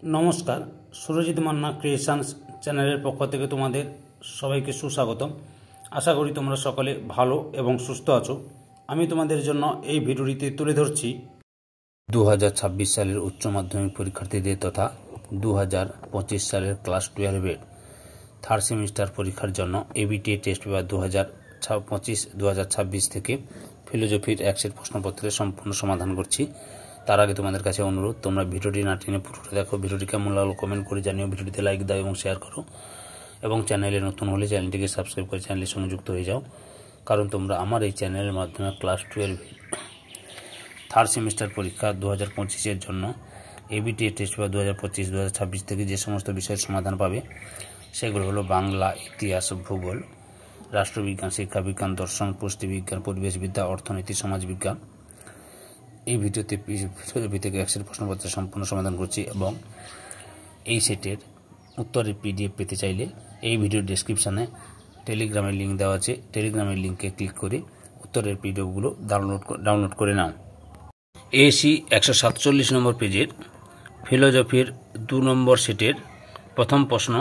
নমস্কার, সুরজিৎ মান্না ক্রিয়েশনস চ্যানেলের পক্ষ থেকে তোমাদের সবাইকে সুস্বাগতম। আশা করি তোমরা সকলে ভালো এবং সুস্থ আছো। আমি তোমাদের জন্য এই ভিডিওটিতে তুলে ধরছি 2026 সালের উচ্চ মাধ্যমিক পরীক্ষার্থীদের তথা 2025 সালের ক্লাস 12-এর থার্ড সেমিস্টার পরীক্ষার জন্য এবিটিএ টেস্ট পেপার 2025-2026 থেকে ফিলোজফির একশের প্রশ্নপত্রের সম্পূর্ণ সমাধান করছি। তার আগে তোমাদের কাছে অনুরোধ, তোমরা ভিডিওটি না টেনে পুরোটা দেখো। ভিডিওটি কেমন লাগলো কমেন্ট করে জানিও, ভিডিওটিতে লাইক দাও এবং শেয়ার করো, এবং চ্যানেলে নতুন হলে চ্যানেলটিকে সাবস্ক্রাইব করে চ্যানেলের সঙ্গে যুক্ত হয়ে যাও, কারণ তোমরা আমার এই চ্যানেলের মাধ্যমে ক্লাস 12 থার্ড সেমিস্টার পরীক্ষা 2025-এর জন্য এবিটিএ টেস্ট পেপার 2025-2026 থেকে যে সমস্ত বিষয়ের সমাধান পাবে সেগুলো হলো বাংলা, ইতিহাস, ভূগোল, রাষ্ট্রবিজ্ঞান, শিক্ষাবিজ্ঞান, দর্শন, পুষ্টিবিজ্ঞান, পরিবেশবিদ্যা, অর্থনীতি, সমাজবিজ্ঞান। এই ভিডিওতে ফিলোজফি থেকে একশের প্রশ্নপত্রের সম্পূর্ণ সমাধান করছি, এবং এই সেটের উত্তরের পিডিএফ পেতে চাইলে এই ভিডিওর ডেসক্রিপশানে টেলিগ্রামের লিঙ্ক দেওয়া আছে। টেলিগ্রামের লিঙ্কে ক্লিক করে উত্তরের পিডিএফগুলো ডাউনলোড করে নাও। এসি 147 নম্বর পেজের ফিলোজফির 2 নম্বর সেটের প্রথম প্রশ্ন,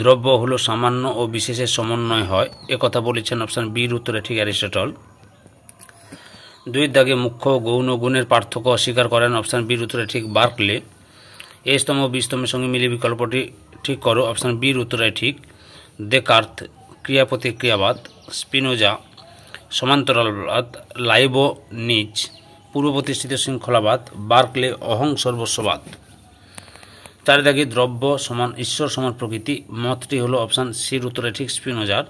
দ্রব্য হলো সামান্য ও বিশেষের সমন্বয় হয়, একথা বলেছেন অপশান বির উত্তরে ঠিক অ্যারিস্টটল। 2 দাগে মুখ্য গৌণ গুণের পার্থক্য অস্বীকার করেন অপশান বির উত্তরে ঠিক বার্কলে। এ স্তম্ভ বি স্তম্ভের সঙ্গে মিলে বিকল্পটি ঠিক করো, অপশান বির উত্তরে ঠিক। দেকার্ত ক্রিয়া প্রতিক্রিয়াবাদ, স্পিনোজা সমান্তরালবাদ, লাইবনিজ পূর্ব প্রতিষ্ঠিত শৃঙ্খলাবাদ, বার্কলে অহং সর্বস্ববাদ। 4 দাগে দ্রব্য সমান ঈশ্বর সমান প্রকৃতি, মতটি হলো অপশান সির উত্তরে ঠিক স্পিনোজার।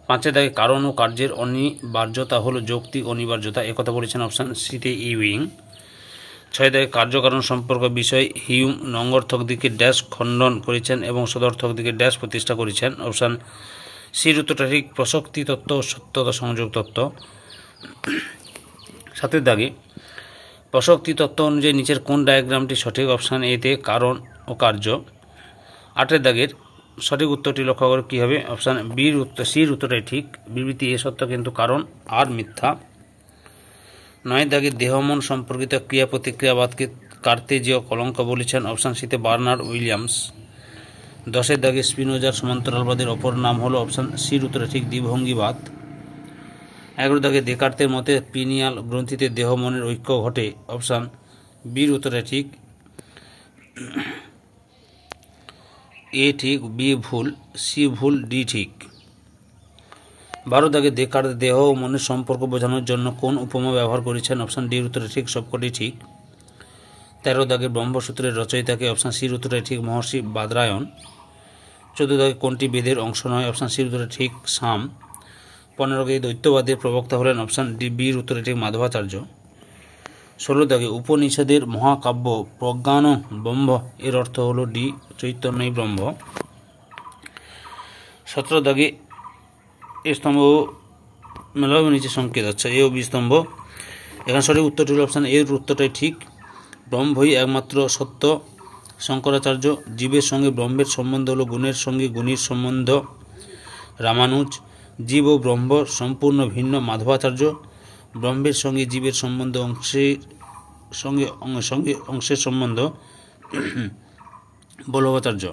5 দাগে কারণ ও কার্যের অনিবার্যতা হলো যৌক্তিক অনিবার্যতা, একথা বলেছেন অপশান সিতে ইউইং। 6 দাগে কার্যকারণ সম্পর্ক বিষয় হিউম নঙ্গর্থক দিকে ড্যাশ খণ্ডন করেছেন এবং সদর্থক দিকে ড্যাশ প্রতিষ্ঠা করেছেন, অপশান সির উত্তরটা ঠিক প্রসক্তি তত্ত্ব ও সত্যতা সংযোগ তত্ত্ব। 7 দাগে প্রসক্তি তত্ত্ব অনুযায়ী নিচের কোন ডায়াগ্রামটি সঠিক, অপশান এতে কারণ ও কার্য। 8 দাগের সঠিক উত্তরটি লক্ষ্য করে কী হবে, অপশান বির উত্তর সির উত্তরটাই ঠিক, বিবৃতি এ সত্য কিন্তু কারণ আর মিথ্যা। 9 দাগে দেহমন সম্পর্কিত ক্রিয়া প্রতিক্রিয়াবাদকে কার্তেজীয় কলঙ্ক বলেছেন, অপশান সিতে বার্নার্ড উইলিয়ামস। 10 দাগে স্পিনোজার সমান্তরালবাদের অপর নাম হলো, অপশান সির উত্তরে ঠিক দ্বিভঙ্গিবাদ। 11 দাগে দেকার্তের মতে পিনিয়াল গ্রন্থিতে দেহ মনের ঐক্য ঘটে, অপশান বির উত্তরে ঠিক। এ ঠিক, বি ভুল, সি ভুল, ডি ঠিক। 12 দাগে দেকার্ত দেহ ও মনের সম্পর্ক বোঝানোর জন্য কোন উপমা ব্যবহার করেছেন, অপশান ডির উত্তরে ঠিক সবকটি ঠিক। 13 দাগে ব্রহ্মসূত্রের রচয়িতাকে, অপশান সির উত্তরে ঠিক মহর্ষি বাদরায়ণ। 14 দাগে কোনটি বেদের অংশ নয়, অপশান সির উত্তরে ঠিক সাম। 15 দাগে দ্বৈতবাদের প্রবক্তা হলেন, অপশান ডি বির উত্তরে ঠিক মাধবাচার্য। 16 দাগে উপনিষদের মহাকাব্য প্রজ্ঞান ব্রহ্ম এর অর্থ হলো ডি চৈতন্যই ব্রহ্ম। 17 দাগে এ স্তম্ভ মেলাবে নিচে সংকেত, আচ্ছা এ ও বি স্তম্ভ, এখানে সঠিক উত্তরটি হল অপশান এর উত্তরটাই ঠিক। ব্রহ্মই একমাত্র সত্য, শঙ্করাচার্য। জীবের সঙ্গে ব্রহ্মের সম্বন্ধ হলো গুণের সঙ্গে গুণীর সম্বন্ধ, রামানুজ। জীব ও ব্রহ্ম সম্পূর্ণ ভিন্ন, মাধবাচার্য। ব্রহ্মের সঙ্গে জীবের সম্বন্ধ অংশের সম্বন্ধ, বল্লভাচার্য।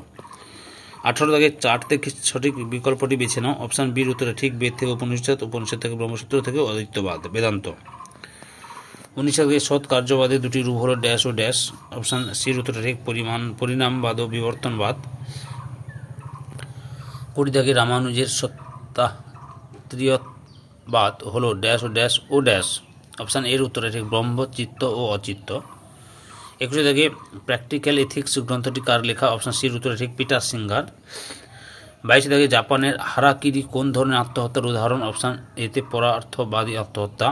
18 দাগে 4 থেকে সঠিক বিকল্পটি বেছে নাও, অপশান বির উত্তরে ঠিক বেদ থেকে উপনিষদ, উপনিষদ থেকে ব্রহ্মসূত্র থেকে অদ্বৈতবাদ বেদান্ত। 19 দাগে সৎ কার্যবাদের 2টি রূপ হলো ড্যাশ ও ড্যাশ, অপশান সির উত্তরে ঠিক পরিণামবাদ ও বিবর্তনবাদ। 20 দাগে রামানুজের সত্তাত্রিয়বাদ হলো dash O dash O dash, option এর উত্তরে ঠিক ব্রহ্ম, চিত্ত ও অচিত্ত। 21 দাগে প্র্যাকটিক্যাল এথিক্স গ্রন্থটি কার লেখা, অপশান সির উত্তরে ঠিক পিটার সিঙ্গার। 22 দাগে জাপানের হারাকিরি কোন ধরনের আত্মহত্যার উদাহরণ, অপশান এতে পরার্থবাদী আত্মহত্যা।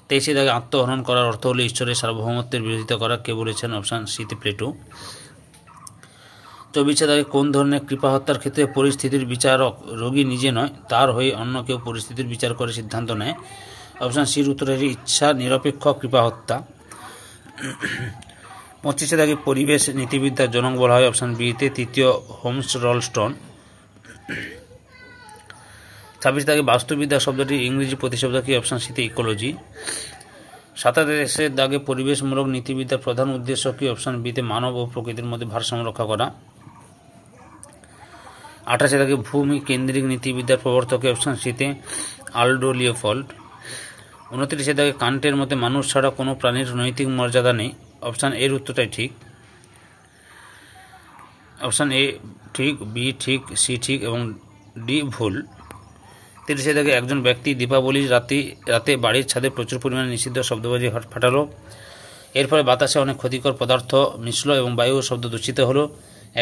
23 দাগে আত্মহরণ করার অর্থ হলো ঈশ্বরের সার্বভৌমত্বের বিরোধিতা করা, কে বলেছেন, অপশান সিতে প্লেটো। 24 দাগে কোন ধরনের কৃপা হত্যার ক্ষেত্রে পরিস্থিতির বিচারক রোগী নিজে নয়, তার হয়ে অন্য কেউ পরিস্থিতির বিচার করে সিদ্ধান্ত নেয়, অপশান সির উত্তরে ইচ্ছা নিরপেক্ষ কৃপা হত্যা। 25 দাগে পরিবেশ নীতিবিদ্যার জনক বলা হয়, অপশান বিতে তৃতীয় হোমস রলস্টন। 26 দাগে বাস্তুবিদ্যা শব্দটির ইংরেজি প্রতিশব্দ কি, অপশান সিতে ইকোলজি। 27 দাগে পরিবেশমূলক নীতিবিদ্যার প্রধান উদ্দেশ্য কি? অপশান বিতে মানব ও প্রকৃতির মধ্যে ভারসাম্য রক্ষা করা। 28 দাগে ভূমি কেন্দ্রিক নীতিবিদ্যার প্রবর্তক অপশান সিতে আলডো লিওপল্ড। 29 দাগে কান্টের মতে মানুষ ছাড়া কোনো প্রাণীর নৈতিক মর্যাদা নেই। অপশান এর উত্তরটাই ঠিক। অপশান এ ঠিক, বি ঠিক, সি ঠিক এবং ডি ভুল। 30 দাগে একজন ব্যক্তি দীপাবলির রাতে বাড়ির ছাদে প্রচুর পরিমাণে নিষিদ্ধ শব্দবাজি ফাটালো। এর ফলে বাতাসে অনেক ক্ষতিকর পদার্থ মিশল এবং বায়ু শব্দ দূষিত হলো।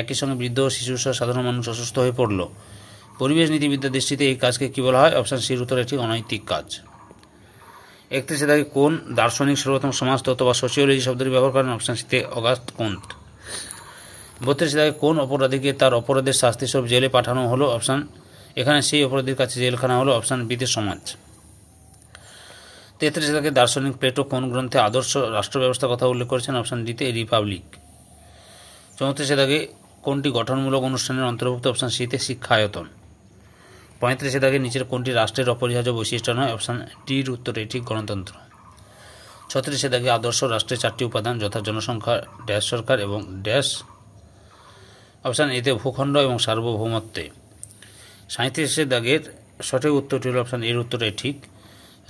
একই সঙ্গে বৃদ্ধ ও শিশু সহ সাধারণ মানুষ অসুস্থ হয়ে পড়ল। পরিবেশ নীতিবিদ্যার দৃষ্টিতে এই কাজকে কী বলা হয়? অপশান সির উত্তর একটি অনৈতিক কাজ। 31 দাগে কোন দার্শনিক সর্বপ্রথম সমাজতত্ত্ব বা সোশিওলজি শব্দটি ব্যবহার করেন? অপশান সিতে অগাস্ট কোন্ট। 32 দাগে কোন অপরাধীকে তার অপরাধের শাস্তিস্বরূপ জেলে পাঠানো হলো? অপশান এখানে সেই অপরাধীর কাছে জেলখানা হলো। অপশান বিতে সমাজ। 33 দাগে দার্শনিক প্লেটো কোন গ্রন্থে আদর্শ রাষ্ট্র ব্যবস্থার কথা উল্লেখ করেছেন? অপশান ডিতে রিপাবলিক। 34 দাগে কোনটি গঠনমূলক অনুষ্ঠানের অন্তর্ভুক্ত? অপশান সিতে শিক্ষায়তন। 35 দাগে নিচের কোনটি রাষ্ট্রের অপরিহার্য বৈশিষ্ট্য নয়? অপশান ডির উত্তর এটি গণতন্ত্র। 36 দাগে আদর্শ রাষ্ট্রের 4টি উপাদান যথা জনসংখ্যা, ড্যাশ সরকার এবং ড্যাশ। অপশান এতে ভূখণ্ড এবং সার্বভৌমত্বে। 37 দাগের সঠিক উত্তরটি হল অপশান এর উত্তরটাই ঠিক।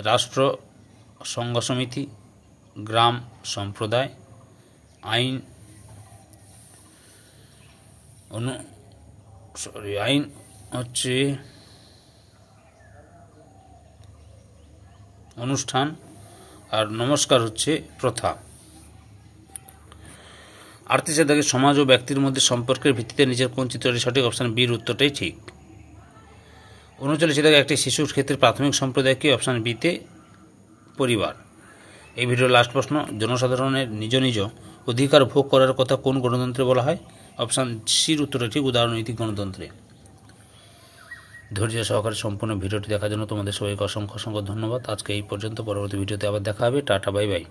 রাষ্ট্র, সংঘ সমিতি, গ্রাম, সম্প্রদায়, আইন আইন হচ্ছে অনুষ্ঠান আর নমস্কার হচ্ছে প্রথা। 38 দাগে সমাজ ও ব্যক্তির মধ্যে সম্পর্কের ভিত্তিতে নিজের কোন চিত্রটি সঠিক? অপশান বির উত্তরটাই ঠিক। 39 দাগে একটি শিশুর ক্ষেত্রে প্রাথমিক সম্প্রদায় কি? অপশান বিতে পরিবার। এই ভিডিওর লাস্ট প্রশ্ন, জনসাধারণের নিজ নিজ অধিকার ভোগ করার কথা কোন গণতন্ত্রে বলা হয়? অপশান সির উত্তরটা ঠিক, উদারনৈতিক গণতন্ত্রে। ধৈর্য সহকারে সম্পূর্ণ ভিডিওটি দেখার জন্য তোমাদের সবাইকে অসংখ্য অসংখ্য ধন্যবাদ। আজকে এই পর্যন্ত, পরবর্তী ভিডিওতে আবার দেখা হবে। Tata, bye bye.